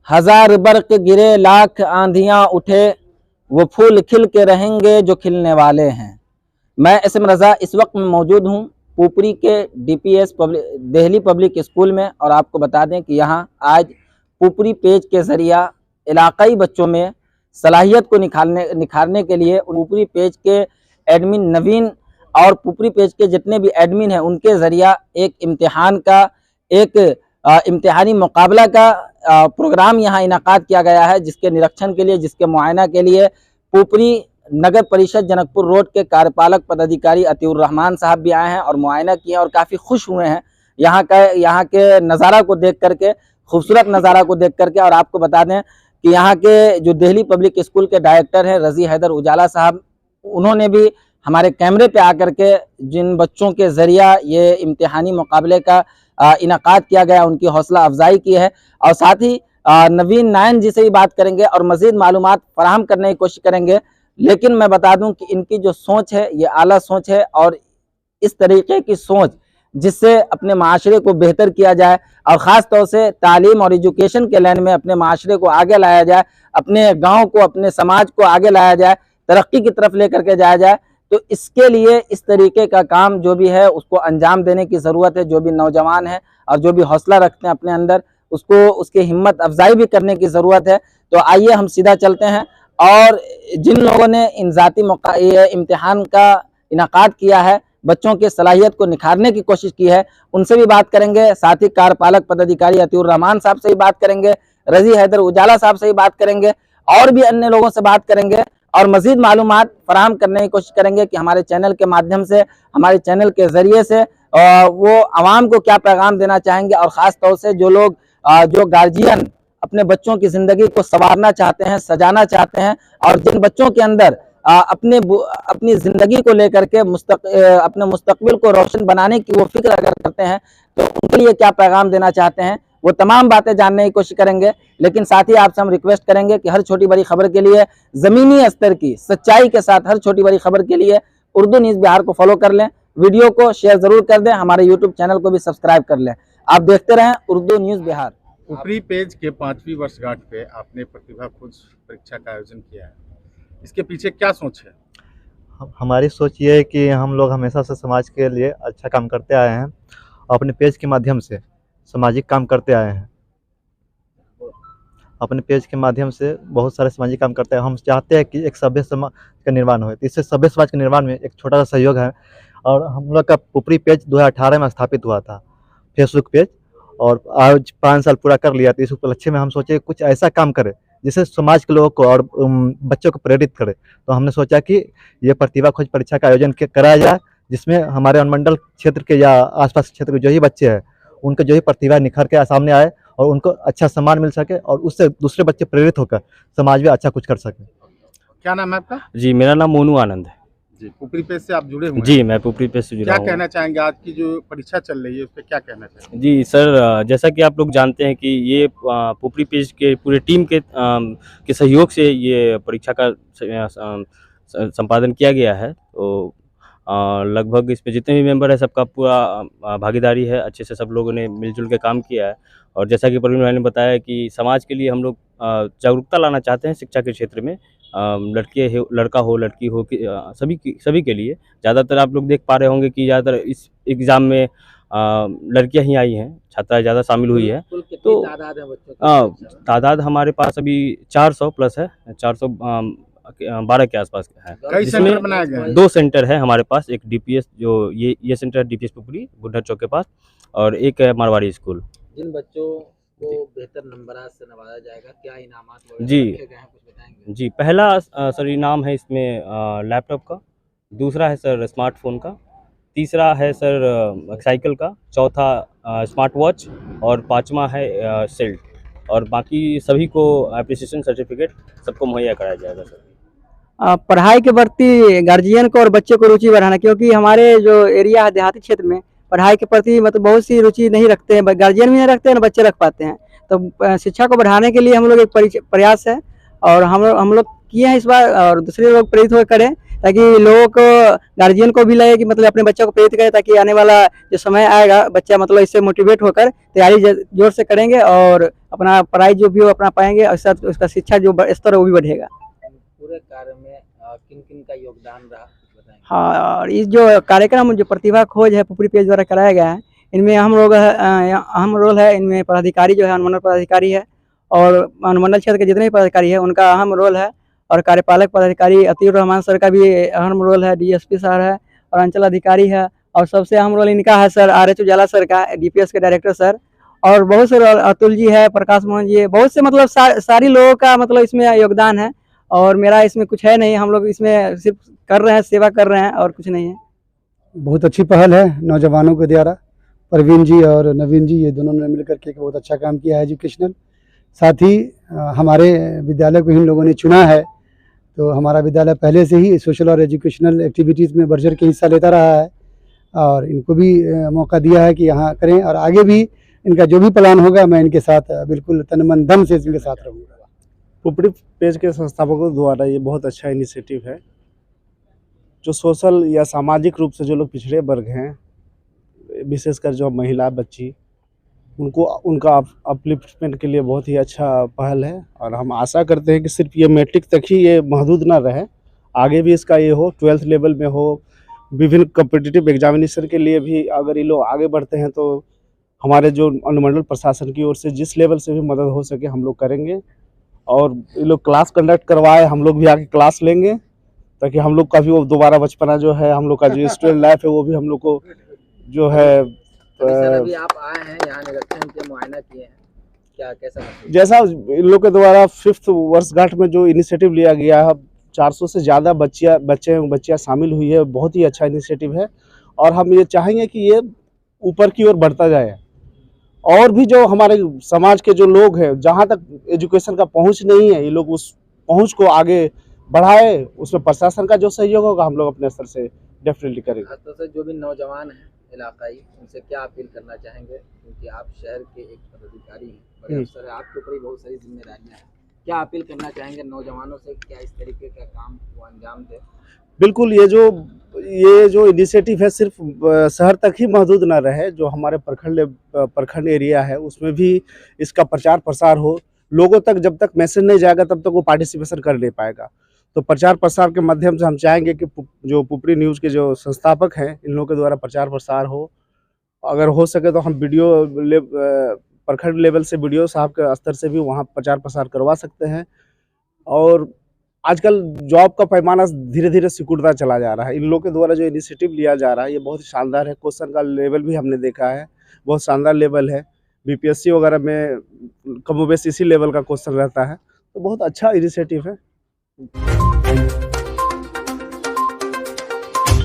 हजार बरक गिरे लाख आंधियां उठे, वो फूल खिल के रहेंगे जो खिलने वाले हैं। मैं एसएम रज़ा इस वक्त में मौजूद हूँ पुपरी के डीपीएस दिल्ली पब्लिक स्कूल में, और आपको बता दें कि यहाँ आज पुपरी पेज के ज़रिया इलाकाई बच्चों में सलाहियत को निखारने के लिए पुपरी पेज के एडमिन नवीन और पुपरी पेज के जितने भी एडमिन हैं उनके ज़रिया एक इम्तिहान का इम्तिहानी मुकाबला का प्रोग्राम यहाँ इनाकाद किया गया है, जिसके निरीक्षण के लिए, जिसके मुआयना के लिए पुपरी नगर परिषद जनकपुर रोड के कार्यपालक पदाधिकारी अतीउर रहमान साहब भी आए हैं और मुआयना किए और काफ़ी खुश हुए हैं यहाँ के नज़ारा को देख करके, खूबसूरत नज़ारा को देख करके। और आपको बता दें कि यहाँ के जो दिल्ली पब्लिक स्कूल के डायरेक्टर हैं रज़ी हैदर उजाला साहब, उन्होंने भी हमारे कैमरे पे आकर के जिन बच्चों के ज़रिया ये इम्तिहानी मुकाबले का इनाकाद किया गया उनकी हौसला अफजाई की है, और साथ ही नवीन नायन जी से भी बात करेंगे और मज़ीद मालूमात फराहम करने की कोशिश करेंगे। लेकिन मैं बता दूं कि इनकी जो सोच है ये आला सोच है, और इस तरीके की सोच जिससे अपने माशरे को बेहतर किया जाए और ख़ास तौर से तालीम और एजुकेशन के लाइन में अपने माशरे को आगे लाया जाए, अपने गाँव को, अपने समाज को आगे लाया जाए, तरक्की की तरफ लेकर के जाया जाए। तो इसके लिए इस तरीके का काम जो भी है उसको अंजाम देने की ज़रूरत है। जो भी नौजवान है और जो भी हौसला रखते हैं अपने अंदर, उसको उसकी हिम्मत अफजाई भी करने की ज़रूरत है। तो आइए हम सीधा चलते हैं और जिन लोगों ने इन ज़ाती इम्तिहान का इनाकाद किया है, बच्चों की सलाहियत को निखारने की कोशिश की है, उनसे भी बात करेंगे। साथ ही कार्यपालक पदाधिकारी अतीउर रहमान साहब से भी बात करेंगे, रज़ी हैदर उजाला साहब से भी बात करेंगे, और भी अन्य लोगों से बात करेंगे और मज़ीद मालूमात फराहम करने की कोशिश करेंगे कि हमारे चैनल के माध्यम से, हमारे चैनल के ज़रिए से वो आवाम को क्या पैगाम देना चाहेंगे। और ख़ास तौर से जो लोग जो गार्जियन अपने बच्चों की ज़िंदगी को संवारना चाहते हैं, सजाना चाहते हैं, और जिन बच्चों के अंदर अपनी ज़िंदगी को लेकर के अपने मुस्तकबिल को रोशन बनाने की वो फिक्र अगर करते हैं, तो उनके लिए क्या पैगाम देना चाहते हैं, वो तमाम बातें जानने की कोशिश करेंगे। लेकिन साथ ही आपसे हम रिक्वेस्ट करेंगे कि हर छोटी बड़ी खबर के लिए, ज़मीनी स्तर की सच्चाई के साथ हर छोटी बड़ी खबर के लिए उर्दू न्यूज़ बिहार को फॉलो कर लें, वीडियो को शेयर ज़रूर कर दें, हमारे यूट्यूब चैनल को भी सब्सक्राइब कर लें। आप देखते रहें उर्दू न्यूज़ बिहार। पुपरी पेज के 5वीं वर्षगांठ पे आपने प्रतिभा खोज परीक्षा का आयोजन किया है, इसके पीछे क्या सोच है? हमारी सोच ये है कि हम लोग हमेशा से समाज के लिए अच्छा काम करते आए हैं और अपने पेज के माध्यम से सामाजिक काम करते आए हैं। अपने पेज के माध्यम से बहुत सारे सामाजिक काम करते हैं। हम चाहते हैं कि एक सभ्य समाज का निर्माण हो, तो इससे सभ्य समाज के निर्माण में एक छोटा सा सहयोग है। और हम लोग का पुपरी पेज 2018 में स्थापित हुआ था, फेसबुक पेज, और आज 5 साल पूरा कर लिया। तो इस उपलक्ष्य में हम सोचे कुछ ऐसा काम करें जिससे समाज के लोगों को और बच्चों को प्रेरित करे। तो हमने सोचा कि ये प्रतिभा खोज परीक्षा का आयोजन कराया जाए, जिसमें हमारे अनुमंडल क्षेत्र के या आसपास क्षेत्र के जो ही बच्चे हैं उनके जो ही प्रतिभा निखर के सामने आए और उनको अच्छा सम्मान मिल सके, और उससे दूसरे बच्चे प्रेरित होकर समाज में अच्छा कुछ कर सके। क्या नाम है आपका? जी, मेरा नाम मोनू आनंद है। जी, पुपरी पेज से आप जुड़े हुए हैं? जी, मैं पुपरी पेज से जुड़ा हूँ। क्या कहना चाहेंगे, आज की जो परीक्षा चल रही है उस पर क्या कहना चाहेंगे? जी सर, जैसा कि आप लोग जानते हैं कि ये पुपरी पेज के पूरे टीम के सहयोग से ये परीक्षा का संपादन किया गया है। तो लगभग इसमें जितने भी मेंबर है सबका पूरा भागीदारी है, अच्छे से सब लोगों ने मिलजुल के काम किया है। और जैसा कि प्रवीण भाई ने बताया कि समाज के लिए हम लोग जागरूकता लाना चाहते हैं शिक्षा के क्षेत्र में, लड़का हो लड़की हो कि सभी के लिए। ज़्यादातर आप लोग देख पा रहे होंगे कि ज़्यादातर इस एग्ज़ाम में लड़कियां ही आई हैं, छात्राएं ज़्यादा शामिल हुई है। तो तादाद है बच्चों की? तादाद हमारे पास अभी 400 प्लस है, 412 के आसपास है। कई सेंटर बनाए गए हैं? 2 सेंटर है हमारे पास, एक डीपीएस जो ये सेंटर है डीपीएस पुपरी बुढ़ा चौक के पास, और एक है मारवाड़ी स्कूल। जिन बच्चों को बेहतर नंबरात से नवाजा जाएगा, क्या इनामात वगैरह जी रखे गए हैं, कुछ बताएंगे? जी, पहला सर इनाम है इसमें लैपटॉप का, दूसरा है सर स्मार्टफोन का, तीसरा है सर साइकिल का, चौथा स्मार्ट वॉच, और 5वां है सेल्ट, और बाकी सभी को एप्रिसिएशन सर्टिफिकेट सबको मुहैया कराया जाएगा सर। पढ़ाई के प्रति गार्जियन को और बच्चे को रुचि बढ़ाना, क्योंकि हमारे जो एरिया है देहाती क्षेत्र में पढ़ाई के प्रति मतलब बहुत सी रुचि नहीं रखते हैं, गार्जियन भी नहीं रखते हैं, बच्चे रख पाते हैं। तो शिक्षा को बढ़ाने के लिए हम लोग एक प्रयास है और हम लोग किए हैं इस बार, और दूसरे लोग प्रेरित होकर करें। ताकि लोगों को, गार्जियन को भी लगे कि मतलब अपने बच्चों को प्रेरित करें, ताकि आने वाला जो समय आएगा बच्चा मतलब इससे मोटिवेट होकर तैयारी जोर से करेंगे और अपना पढ़ाई जो भी हो अपना पाएंगे, और साथ उसका शिक्षा जो स्तर है वो भी बढ़ेगा। पूरे कार्य में किन किन का योगदान रहा, कुछ बताएंगे? हाँ, और इस जो कार्यक्रम जो प्रतिभा खोज है पुपरी पेज द्वारा कराया गया है, इनमें अहम रोल है। इनमें पदाधिकारी जो है अनुमंडल पदाधिकारी है, और अनुमंडल क्षेत्र के जितने भी पदाधिकारी है उनका अहम रोल है, और कार्यपालक पदाधिकारी अतीउर रहमान सर का भी अहम रोल है, डीएसपी सर है और अंचल अधिकारी है, और सबसे अहम रोल इनका है सर RH उजाला सर का, DPS के डायरेक्टर सर, और बहुत से अतुल जी है, प्रकाश मोहन जी है, बहुत से मतलब सारी लोगों का मतलब इसमें योगदान है। और मेरा इसमें कुछ है नहीं, हम लोग इसमें सिर्फ कर रहे हैं, सेवा कर रहे हैं और कुछ नहीं है। बहुत अच्छी पहल है नौजवानों के द्वारा। परवीन जी और नवीन जी ये दोनों ने मिलकर के एक बहुत अच्छा काम किया है एजुकेशनल। साथ ही हमारे विद्यालय को इन लोगों ने चुना है, तो हमारा विद्यालय पहले से ही सोशल और एजुकेशनल एक्टिविटीज़ में बढ़ चढ़ के हिस्सा लेता रहा है, और इनको भी मौका दिया है कि यहाँ करें, और आगे भी इनका जो भी प्लान होगा मैं इनके साथ बिल्कुल तन मन धन से इनके साथ रहूँगा। पुपरी पेज के संस्थापकों द्वारा ये बहुत अच्छा इनिशिएटिव है। जो सोशल या सामाजिक रूप से जो लोग पिछड़े वर्ग हैं, विशेषकर जो महिला बच्ची, उनको उनका अपलिफ्टमेंट के लिए बहुत ही अच्छा पहल है। और हम आशा करते हैं कि सिर्फ ये मैट्रिक तक ही ये महदूद ना रहे, आगे भी इसका ये हो, 12th लेवल में हो, विभिन्न कॉम्पिटिटिव एग्जामिनेशन के लिए भी अगर ये लोग आगे बढ़ते हैं तो हमारे जो अनुमंडल प्रशासन की ओर से जिस लेवल से भी मदद हो सके हम लोग करेंगे। और ये लोग क्लास कंडक्ट करवाए, हम लोग भी आके क्लास लेंगे, ताकि हम लोग का भी वो दोबारा बचपना जो है, हम लोग का जो स्टूडेंट लाइफ है वो भी हम लोग को जो है। अभी आप आए हैं यहाँ, निरीक्षण किया, मुआयना किए हैं, क्या कैसा महसूस? जैसा इन लोग के द्वारा 5th वर्षगांठ में जो इनिशिएटिव लिया गया है, 400 से ज़्यादा बच्चियाँ शामिल हुई है, बहुत ही अच्छा इनिशिएटिव है। और हम ये चाहेंगे कि ये ऊपर की ओर बढ़ता जाए, और भी जो हमारे समाज के जो लोग हैं, जहाँ तक एजुकेशन का पहुँच नहीं है, ये लोग उस पहुँच को आगे बढ़ाए। उसमें प्रशासन का जो सहयोग होगा हम लोग अपने स्तर से डेफिनेटली करेंगे। खासतौर से जो भी नौजवान हैं इलाकाई, उनसे क्या अपील करना चाहेंगे, क्योंकि आप शहर के एक पदाधिकारी हैं, बड़े अफसर हैं, आपके ऊपर ही बहुत सारी जिम्मेदारियां हैं, क्या अपील करना चाहेंगे नौजवानों से, क्या इस तरीके का काम को अंजाम दे? बिल्कुल, ये जो इनिशिएटिव है सिर्फ शहर तक ही महदूद ना रहे, जो हमारे प्रखंड एरिया है उसमें भी इसका प्रचार प्रसार हो। लोगों तक जब तक मैसेज नहीं जाएगा तब तक वो पार्टिसिपेशन कर नहीं पाएगा। तो प्रचार प्रसार के माध्यम से हम चाहेंगे कि जो पुपरी न्यूज़ के जो संस्थापक हैं, इन लोगों के द्वारा प्रचार प्रसार हो। अगर हो सके तो हम प्रखंड लेवल से BDO साहब के स्तर से भी वहाँ प्रचार प्रसार करवा सकते हैं। और आजकल जॉब का पैमाना धीरे धीरे सिकुड़ता चला जा रहा है। इन लोगों के द्वारा जो इनिशिएटिव लिया जा रहा है ये बहुत ही शानदार है। क्वेश्चन का लेवल भी हमने देखा है, बहुत शानदार लेवल है। BPSC वगैरह में कमोबेश इसी लेवल का क्वेश्चन रहता है, तो बहुत अच्छा इनिशिएटिव है।